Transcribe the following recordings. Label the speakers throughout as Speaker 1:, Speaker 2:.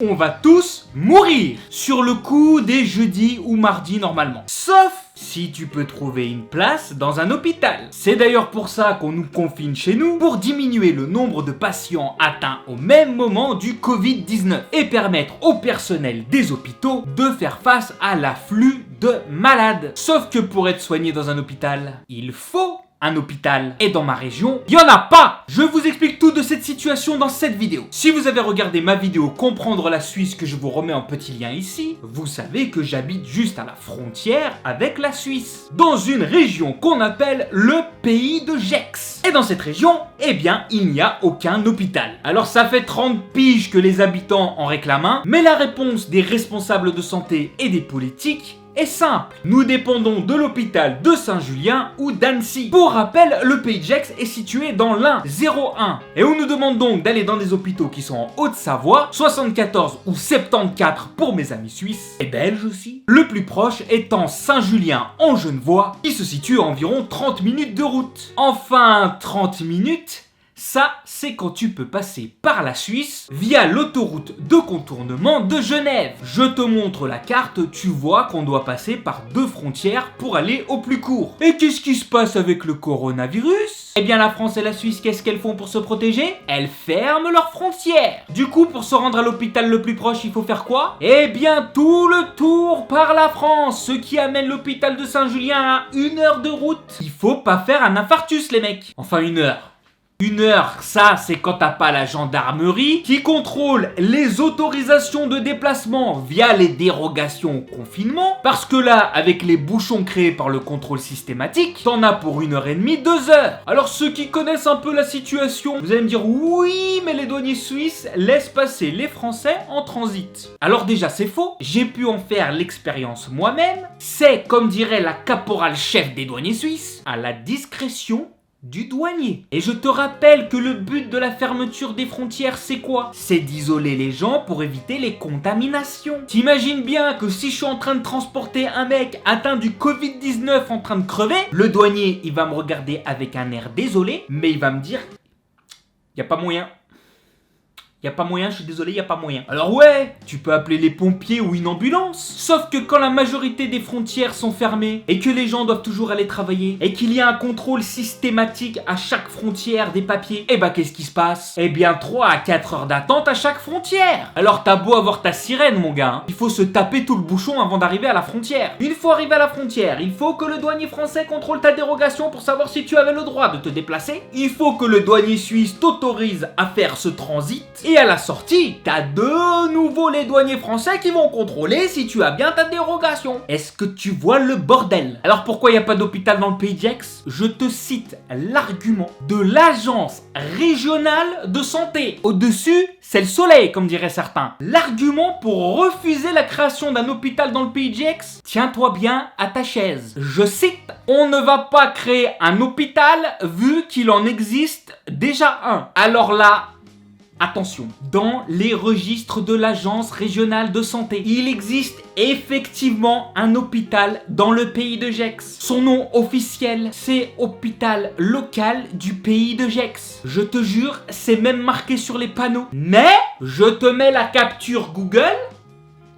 Speaker 1: On va tous mourir sur le coup des jeudis ou mardis normalement. Sauf si tu peux trouver une place dans un hôpital. C'est d'ailleurs pour ça qu'on nous confine chez nous, pour diminuer le nombre de patients atteints au même moment du Covid-19 et permettre au personnel des hôpitaux de faire face à l'afflux de malades. Sauf que pour être soigné dans un hôpital, il faut un hôpital. Et dans ma région, il n'y en a pas. Je vous explique tout de cette situation dans cette vidéo. Si vous avez regardé ma vidéo Comprendre la Suisse que je vous remets en petit lien ici, vous savez que j'habite juste à la frontière avec la Suisse, dans une région qu'on appelle le pays de Gex. Et dans cette région, eh bien, il n'y a aucun hôpital. Alors ça fait 30 piges que les habitants en réclament un, mais la réponse des responsables de santé et des politiques est simple. Nous dépendons de l'hôpital de Saint-Julien ou d'Annecy. Pour rappel, le pays de Gex est situé dans l'Ain 01. Et on nous demande donc d'aller dans des hôpitaux qui sont en Haute-Savoie, 74 ou 74 pour mes amis suisses, et belges aussi. Le plus proche étant Saint-Julien en Genevois, qui se situe à environ 30 minutes de route. Enfin, 30 minutes, ça, c'est quand tu peux passer par la Suisse via l'autoroute de contournement de Genève. Je te montre la carte, tu vois qu'on doit passer par 2 frontières pour aller au plus court. Et qu'est-ce qui se passe avec le coronavirus ? Eh bien, la France et la Suisse, qu'est-ce qu'elles font pour se protéger ? Elles ferment leurs frontières. Du coup, pour se rendre à l'hôpital le plus proche, il faut faire quoi ? Eh bien, tout le tour par la France, ce qui amène l'hôpital de Saint-Julien à 1 heure de route. Il faut pas faire un infarctus, les mecs. Enfin, 1 heure. 1 heure, ça c'est quand t'as pas la gendarmerie qui contrôle les autorisations de déplacement via les dérogations au confinement. Parce que là, avec les bouchons créés par le contrôle systématique, t'en as pour 1h30, 2 heures. Alors ceux qui connaissent un peu la situation, vous allez me dire oui, mais les douaniers suisses laissent passer les Français en transit. Alors déjà c'est faux, j'ai pu en faire l'expérience moi-même. C'est, comme dirait la caporale chef des douaniers suisses, à la discrétion du douanier. Et je te rappelle que le but de la fermeture des frontières, c'est quoi ? C'est d'isoler les gens pour éviter les contaminations. T'imagines bien que si je suis en train de transporter un mec atteint du Covid-19 en train de crever, le douanier, il va me regarder avec un air désolé, mais il va me dire « y a pas moyen ». Y a pas moyen, je suis désolé, y a pas moyen. Alors ouais, tu peux appeler les pompiers ou une ambulance. Sauf que quand la majorité des frontières sont fermées et que les gens doivent toujours aller travailler et qu'il y a un contrôle systématique à chaque frontière des papiers, eh ben qu'est-ce qui se passe ? Eh bien 3 à 4 heures d'attente à chaque frontière. Alors t'as beau avoir ta sirène mon gars, hein, il faut se taper tout le bouchon avant d'arriver à la frontière. Une fois arrivé à la frontière, il faut que le douanier français contrôle ta dérogation pour savoir si tu avais le droit de te déplacer. Il faut que le douanier suisse t'autorise à faire ce transit. Et à la sortie, t'as de nouveau les douaniers français qui vont contrôler si tu as bien ta dérogation. Est-ce que tu vois le bordel ? Alors pourquoi il n'y a pas d'hôpital dans le pays de Gex ? Je te cite l'argument de l'agence régionale de santé. Au-dessus, c'est le soleil, comme diraient certains. L'argument pour refuser la création d'un hôpital dans le pays de Gex ? Tiens-toi bien à ta chaise. Je cite, on ne va pas créer un hôpital vu qu'il en existe déjà un. Alors là, attention, dans les registres de l'agence régionale de santé, il existe effectivement un hôpital dans le pays de Gex. Son nom officiel, c'est Hôpital Local du pays de Gex. Je te jure, c'est même marqué sur les panneaux. Mais, je te mets la capture Google.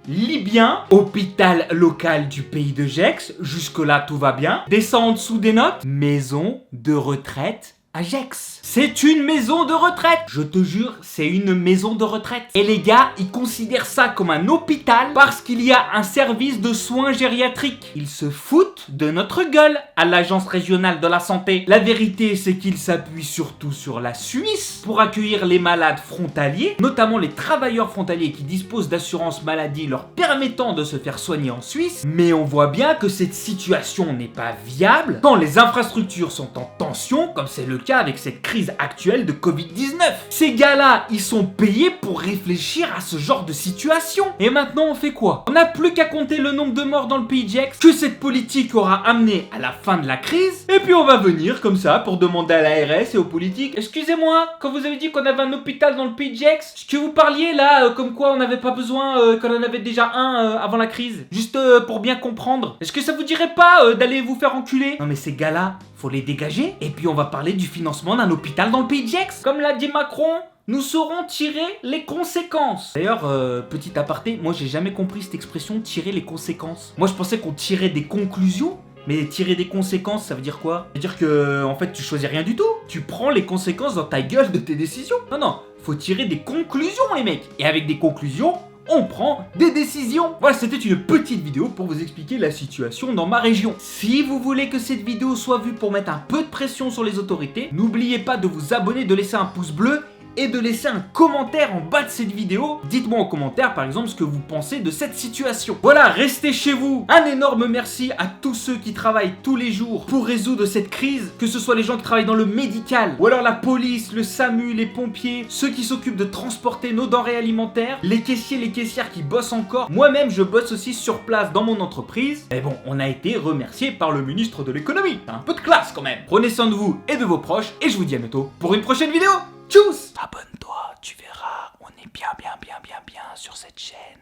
Speaker 1: Lis bien, hôpital local du pays de Gex, jusque-là tout va bien. Descends en dessous des notes, maison de retraite à Gex. C'est une maison de retraite. Je te jure, c'est une maison de retraite. Et les gars, ils considèrent ça comme un hôpital parce qu'il y a un service de soins gériatriques. Ils se foutent de notre gueule à l'agence régionale de la santé. La vérité, c'est qu'ils s'appuient surtout sur la Suisse pour accueillir les malades frontaliers, notamment les travailleurs frontaliers qui disposent d'assurance maladie leur permettant de se faire soigner en Suisse. Mais on voit bien que cette situation n'est pas viable quand les infrastructures sont en tension, comme c'est le cas avec cette crise actuelle de Covid-19. Ces gars-là, ils sont payés pour réfléchir à ce genre de situation. Et maintenant, on fait quoi ? On n'a plus qu'à compter le nombre de morts dans le pays de Gex que cette politique aura amené à la fin de la crise. Et puis on va venir comme ça pour demander à l'ARS et aux politiques, excusez-moi, quand vous avez dit qu'on avait un hôpital dans le pays de Gex, ce que vous parliez là, comme quoi on n'avait pas besoin, qu'on en avait déjà un avant la crise. Juste pour bien comprendre. Est-ce que ça vous dirait pas d'aller vous faire enculer ? Non mais ces gars-là, faut les dégager. Et puis on va parler du financement d'un hôpital dans le pays de Gex. Comme l'a dit Macron, nous saurons tirer les conséquences. D'ailleurs, petit aparté, moi j'ai jamais compris cette expression tirer les conséquences. Moi je pensais qu'on tirait des conclusions. Mais tirer des conséquences, ça veut dire quoi? Ça veut dire que, en fait, tu choisis rien du tout. Tu prends les conséquences dans ta gueule de tes décisions. Non, non, faut tirer des conclusions, les mecs. Et avec des conclusions, on prend des décisions. Voilà, c'était une petite vidéo pour vous expliquer la situation dans ma région. Si vous voulez que cette vidéo soit vue pour mettre un peu de pression sur les autorités, n'oubliez pas de vous abonner, de laisser un pouce bleu et de laisser un commentaire en bas de cette vidéo. Dites-moi en commentaire par exemple ce que vous pensez de cette situation. Voilà, restez chez vous. Un énorme merci à tous ceux qui travaillent tous les jours pour résoudre cette crise, que ce soit les gens qui travaillent dans le médical, ou alors la police, le SAMU, les pompiers, ceux qui s'occupent de transporter nos denrées alimentaires, les caissiers, les caissières qui bossent encore. Moi-même, je bosse aussi sur place dans mon entreprise. Mais bon, on a été remercié par le ministre de l'économie. Un peu de classe quand même. Prenez soin de vous et de vos proches, et je vous dis à bientôt pour une prochaine vidéo. Tchuss! Abonne-toi, tu verras, on est bien sur cette chaîne.